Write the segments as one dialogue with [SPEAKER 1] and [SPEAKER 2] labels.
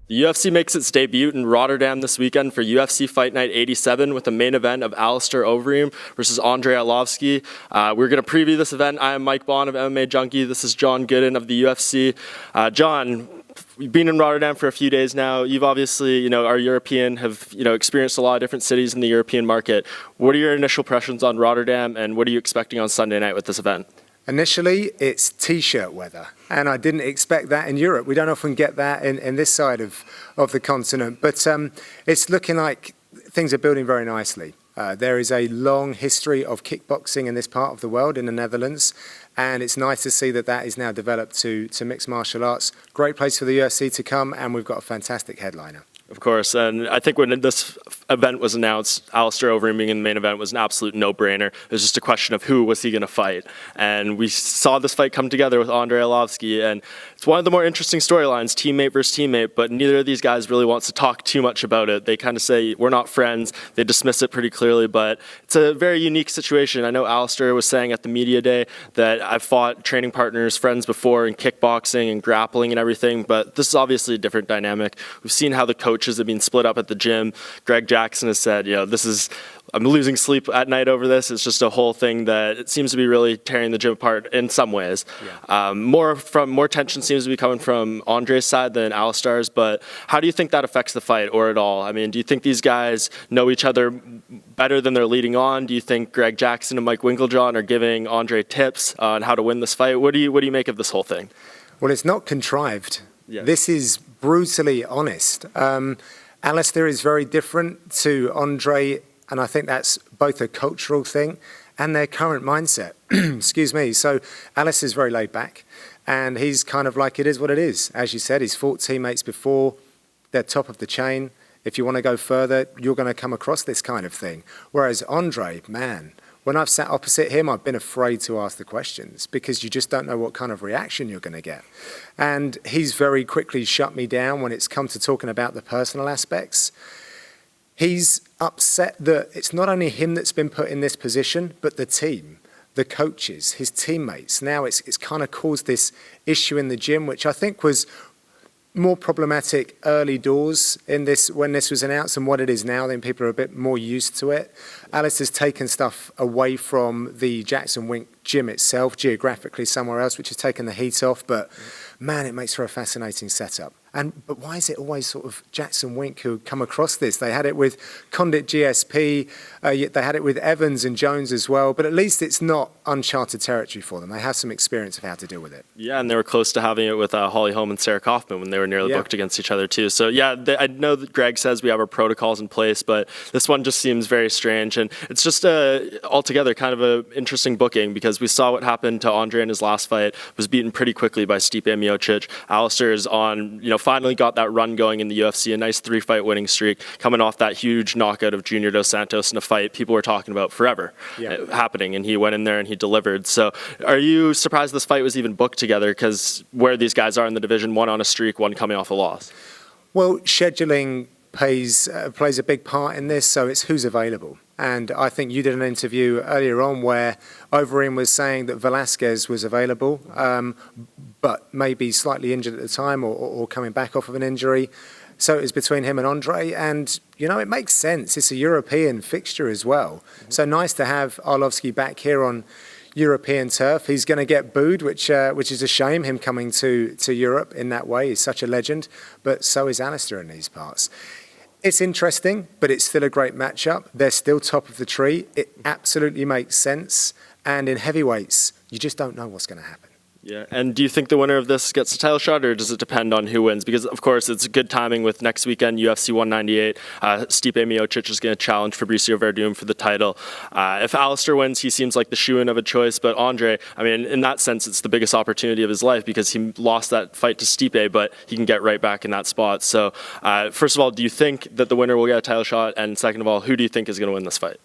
[SPEAKER 1] The UFC makes its debut in Rotterdam this weekend for UFC Fight Night 87 with the main event of Alistair Overeem versus Andrei Arlovski. We're going to preview this event. I am Mike Bohn of MMA Junkie. This is John Gooden of the UFC. John, we've been in Rotterdam for a few days now. You've obviously, are European, have, experienced a lot of different cities in the European market. What are your initial impressions on Rotterdam, and what are you expecting on Sunday night with this event?
[SPEAKER 2] Initially, it's T-shirt weather, and I didn't expect that in Europe. We don't often get that in this side of the continent, but it's looking like things are building very nicely. There is a long history of kickboxing in this part of the world, in the Netherlands, and it's nice to see that that is now developed to mixed martial arts. Great place for the UFC to come, and we've got a fantastic headliner.
[SPEAKER 1] Of course, and I think when this event was announced, Alistair Overeem being in the main event was an absolute no-brainer. It was just a question of who was he going to fight, and we saw this fight come together with Andrei Arlovski, and it's one of the more interesting storylines, teammate versus teammate, but neither of these guys really wants to talk too much about it. They kind of say, we're not friends. They dismiss it pretty clearly, but it's a very unique situation. I know Alistair was saying at the media day that I've fought training partners, friends before in kickboxing and grappling and everything, but this is obviously a different dynamic. We've seen how the coaches have been split up at the gym. Greg Jackson has said, I'm losing sleep at night over this. It's just a whole thing that it seems to be really tearing the gym apart in some ways. Yeah. More tension seems to be coming from Andrei's side than Alistair's, but how do you think that affects the fight, or at all? I mean, do you think these guys know each other better than they're leading on? Do you think Greg Jackson and Mike Winkeljohn are giving Andrei tips on how to win this fight? What do you make of this whole thing?
[SPEAKER 2] Well, it's not contrived. Yeah. This is brutally honest. Alistair is very different to Andrei, and I think that's both a cultural thing and their current mindset. Excuse me. So Alistair is very laid back, and he's kind of like, it is what it is. As you said, he's fought teammates before. They're top of the chain. If you want to go further, you're going to come across this kind of thing. Whereas Andrei, man, when I've sat opposite him, I've been afraid to ask the questions because you just don't know what kind of reaction you're going to get. And he's very quickly shut me down when it's come to talking about the personal aspects. He's upset that it's not only him that's been put in this position, but the team, the coaches, his teammates. Now it's kind of caused this issue in the gym, which I think was more problematic early doors in this when this was announced and what it is now. Then people are a bit more used to it. Alice has taken stuff away from the Jackson Wink gym itself, geographically somewhere else, which has taken the heat off. But man, it makes for a fascinating setup. But why is it always sort of Jackson Wink who come across this? They had it with Condit GSP, they had it with Evans and Jones as well, but at least it's not uncharted territory for them. They have some experience of how to deal with it. Yeah,
[SPEAKER 1] and they were close to having it with Holly Holm and Sarah Kaufman when they were nearly booked against each other too. So yeah, I know that Greg says we have our protocols in place, but this one just seems very strange, and it's just altogether kind of an interesting booking because we saw what happened to Andrei in his last fight, was beaten pretty quickly by Stipe Miocic. Alistair is on, finally got that run going in the UFC, a nice 3-fight winning streak, coming off that huge knockout of Junior Dos Santos in a fight people were talking about forever happening, and he went in there and he delivered. So are you surprised this fight was even booked together, because where these guys are in the division, one on a streak, one coming off a loss?
[SPEAKER 2] Well, scheduling plays a big part in this, so it's who's available. And I think you did an interview earlier on where Overeem was saying that Velasquez was available, but maybe slightly injured at the time or coming back off of an injury. So it was between him and Andrei. And, it makes sense. It's a European fixture as well. Mm-hmm. So nice to have Arlovski back here on European turf. He's going to get booed, which is a shame, him coming to Europe in that way. He's such a legend. But so is Alistair in these parts. It's interesting, but it's still a great matchup. They're still top of the tree. It absolutely makes sense. And in heavyweights, you just don't know what's going to happen.
[SPEAKER 1] Yeah, and do you think the winner of this gets the title shot, or does it depend on who wins? Because, of course, it's good timing with next weekend, UFC 198. Stipe Miocic is going to challenge Fabricio Verdum for the title. If Alistair wins, he seems like the shoo-in of a choice. But Andrei, in that sense, it's the biggest opportunity of his life because he lost that fight to Stipe, but he can get right back in that spot. So, first of all, do you think that the winner will get a title shot? And second of all, who do you think is going to win this fight?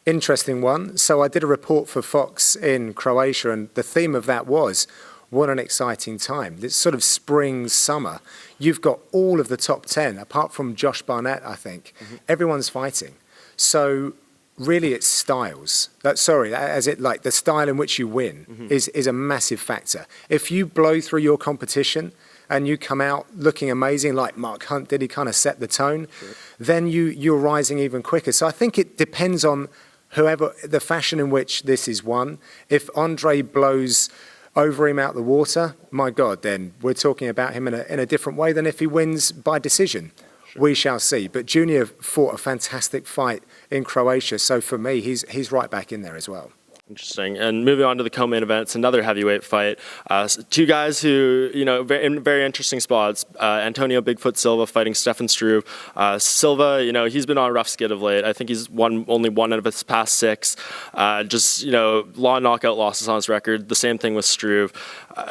[SPEAKER 2] Interesting one. So I did a report for Fox in Croatia, and the theme of that was, what an exciting time. This sort of spring, summer. You've got all of the top 10, apart from Josh Barnett, I think. Mm-hmm. Everyone's fighting. So really it's styles. The style in which you win is a massive factor. If you blow through your competition, and you come out looking amazing like Mark Hunt did, he kind of set the tone, then you're rising even quicker. So I think it depends on whoever, the fashion in which this is won. If Andre blows over him out the water, my God, then we're talking about him in a different way than if he wins by decision. We shall see. But Junior fought a fantastic fight in Croatia, so for me, he's right back in there as well.
[SPEAKER 1] Interesting. And moving on to the co-main event, it's another heavyweight fight. Two guys who, in very interesting spots. Antonio Bigfoot Silva fighting Stefan Struve. Silva, he's been on a rough skid of late. I think he's won only one out of his past six. Law knockout losses on his record. The same thing with Struve.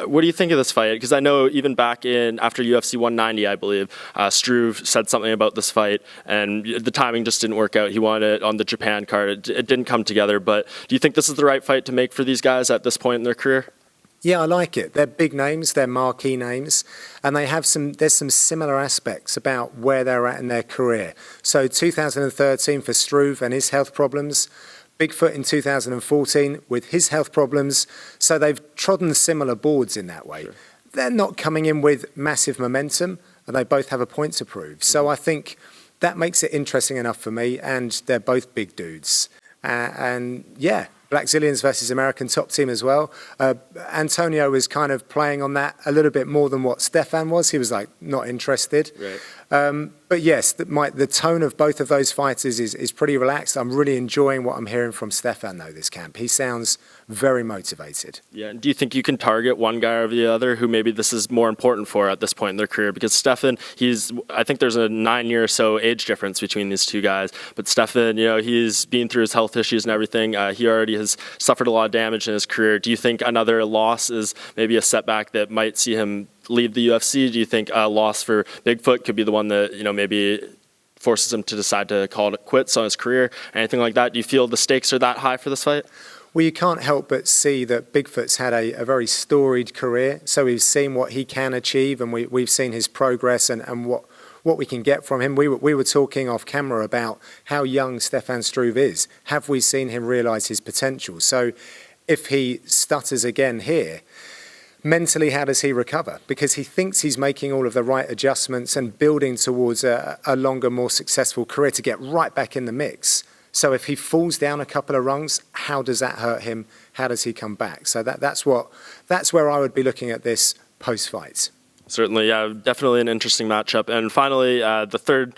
[SPEAKER 1] What do you think of this fight? Because I know even back after UFC 190, I believe, Struve said something about this fight, and the timing just didn't work out. He wanted it on the Japan card. It didn't come together. But do you think this is the right fight to make for these guys at this point in their career?
[SPEAKER 2] Yeah, I like it. They're big names, they're marquee names, and there's some similar aspects about where they're at in their career. So 2013 for Struve and his health problems, Bigfoot in 2014 with his health problems. So they've trodden similar boards in that way. Sure. They're not coming in with massive momentum, and they both have a point to prove. So I think that makes it interesting enough for me, and they're both big dudes. Blackzilians versus American top team as well. Antonio was kind of playing on that a little bit more than what Stefan was. He was like not interested. Right. But yes, the tone of both of those fighters is pretty relaxed. I'm really enjoying what I'm hearing from Stefan though this camp. He sounds very motivated. Yeah. And
[SPEAKER 1] do you think you can target one guy over the other who maybe this is more important for at this point in their career? Because Stefan, I think there's a 9-year or so age difference between these two guys. But Stefan, he's been through his health issues and everything. He already has suffered a lot of damage in his career. Do you think another loss is maybe a setback that might see him leave the UFC? Do you think a loss for Bigfoot could be the one that, maybe forces him to decide to call it quits on his career? Anything like that? Do you feel the stakes are that high for this fight?
[SPEAKER 2] Well, you can't help but see that Bigfoot's had a very storied career. So we've seen what he can achieve, and we've seen his progress and what we can get from him. We were talking off camera about how young Stefan Struve is. Have we seen him realise his potential? So if he stutters again here, mentally, how does he recover? Because he thinks he's making all of the right adjustments and building towards a longer, more successful career to get right back in the mix. So if he falls down a couple of rungs, how does that hurt him? How does he come back? So that's where I would be looking at this post-fight.
[SPEAKER 1] Certainly, yeah, definitely an interesting matchup. And finally, the third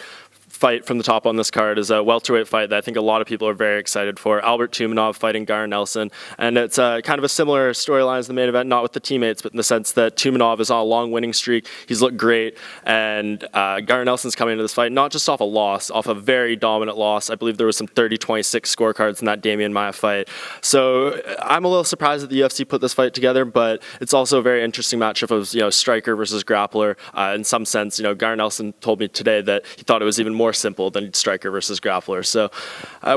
[SPEAKER 1] fight from the top on this card is a welterweight fight that I think a lot of people are very excited for. Albert Tumanov fighting Gar Nelson. And it's kind of a similar storyline as the main event, not with the teammates, but in the sense that Tumanov is on a long winning streak. He's looked great. And Gar Nelson's coming into this fight not just off a loss, off a very dominant loss. I believe there was some 30-26 scorecards in that Damian Maia fight. So I'm a little surprised that the UFC put this fight together, but it's also a very interesting matchup of striker versus grappler. In some sense, Gar Nelson told me today that he thought it was even more simple than striker versus grappler. So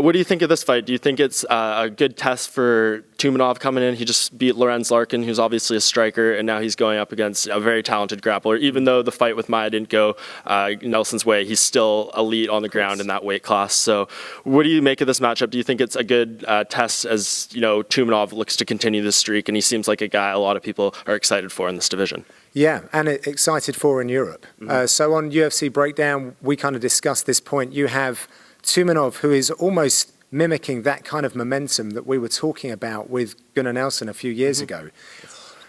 [SPEAKER 1] what do you think of this fight? Do you think it's a good test for Tumanov coming in? He just beat Lorenz Larkin, who's obviously a striker, and now he's going up against a very talented grappler. Even though the fight with Maia didn't go Nelson's way, he's still elite on the ground in that weight class. So what do you make of this matchup? Do you think it's a good test as Tumanov looks to continue this streak, and he seems like a guy a lot of people are excited for in this division?
[SPEAKER 2] Yeah, and excited for in Europe. So on UFC Breakdown, we kind of discussed this point. You have Tumanov, who is almost mimicking that kind of momentum that we were talking about with Gunnar Nelson a few years ago.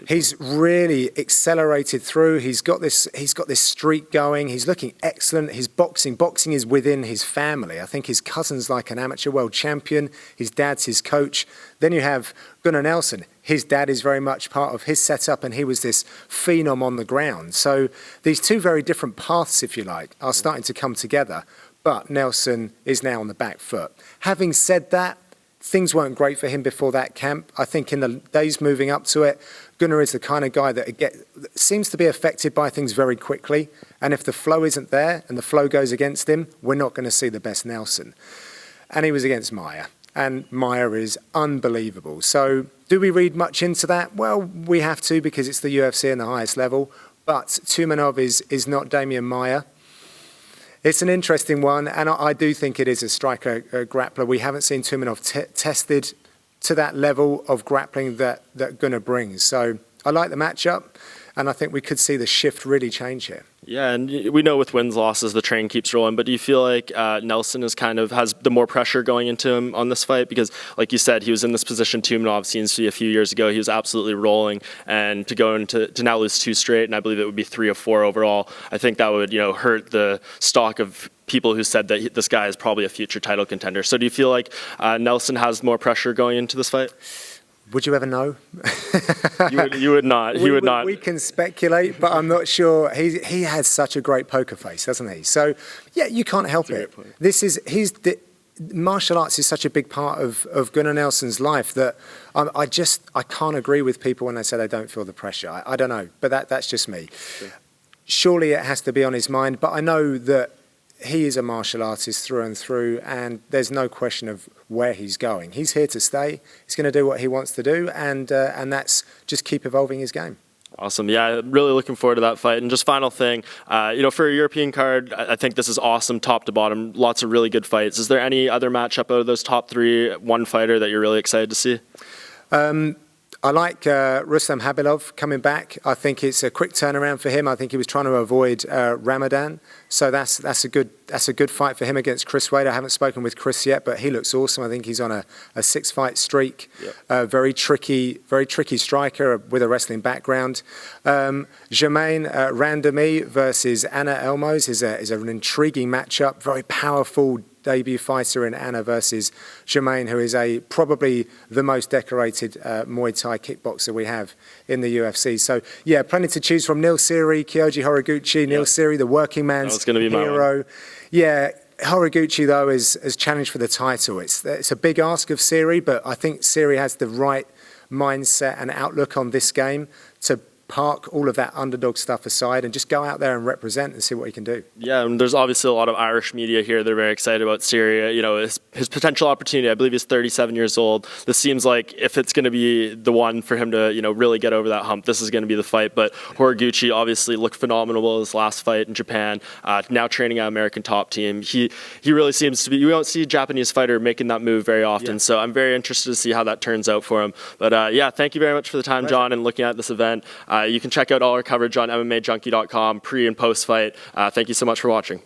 [SPEAKER 2] He's really accelerated through. He's got this streak going. He's looking excellent. His boxing is within his family. I think his cousin's like an amateur world champion. His dad's his coach. Then you have Gunnar Nelson. His dad is very much part of his setup, and he was this phenom on the ground. So these two very different paths, if you like, are starting to come together. But Nelson is now on the back foot. Having said that, things weren't great for him before that camp. I think in the days moving up to it, Gunnar is the kind of guy that seems to be affected by things very quickly. And if the flow isn't there and the flow goes against him, we're not going to see the best Nelson. And he was against Maia. And Maia is unbelievable. So do we read much into that? Well, we have to, because it's the UFC and the highest level. But Tumanov is not Damian Maia. It's an interesting one, and I do think it is a striker grappler. We haven't seen Tumanov tested to that level of grappling that Gunnar brings. So I like the matchup, and I think we could see the shift really change here.
[SPEAKER 1] Yeah, and we know with wins, losses, the train keeps rolling. But do you feel like Nelson is has the more pressure going into him on this fight? Because, like you said, he was in this position Tumanov seems to be a few years ago. He was absolutely rolling, and to go into to now lose 2 straight, and I believe it would be 3 of 4 overall. I think that would hurt the stock of people who said that this guy is probably a future title contender. So do you feel like Nelson has more pressure going into this fight?
[SPEAKER 2] Would you ever know?
[SPEAKER 1] You would not. He would not.
[SPEAKER 2] We can speculate, but I'm not sure. He has such a great poker face, doesn't he? So, yeah, you can't help it. Martial arts is such a big part of Gunnar Nelson's life that I can't agree with people when they say they don't feel the pressure. I don't know, but that's just me. Sure. Surely it has to be on his mind, but I know that he is a martial artist through and through, and there's no question of where he's going. He's here to stay. He's going to do what he wants to do, and that's just keep evolving his game.
[SPEAKER 1] Awesome. Yeah, really looking forward to that fight. And just final thing, for a European card, I think this is awesome top to bottom. Lots of really good fights. Is there any other matchup out of those top 3, one fighter that you're really excited to see?
[SPEAKER 2] I like Rustam Habilov coming back. I think it's a quick turnaround for him. I think he was trying to avoid Ramadan, so that's a good fight for him against Chris Wade. I haven't spoken with Chris yet, but he looks awesome. I think he's on a 6-fight streak. Yep. Very tricky striker with a wrestling background. Germaine Randami versus Anna Elmos is an intriguing matchup. Very powerful debut fighter in Anna versus Germaine, who is probably the most decorated Muay Thai kickboxer we have in the UFC. So, yeah, plenty to choose from. Neil Seery, Kyoji Horiguchi. Neil Seery, the working man's hero. Yeah, Horiguchi, though, has challenged for the title. It's a big ask of Seery, but I think Seery has the right mindset and outlook on this game to park all of that underdog stuff aside and just go out there and represent and see what he can do.
[SPEAKER 1] Yeah, and there's obviously a lot of Irish media here. They're very excited about Syria. His potential opportunity. I believe he's 37 years old. This seems like if it's going to be the one for him to, really get over that hump, this is going to be the fight. But Horiguchi obviously looked phenomenal in his last fight in Japan. Now training at American Top Team. He really seems to be. You don't see a Japanese fighter making that move very often. Yeah. So I'm very interested to see how that turns out for him. But thank you very much for the time, John, and looking at this event. You can check out all our coverage on MMAJunkie.com pre and post fight. Thank you so much for watching.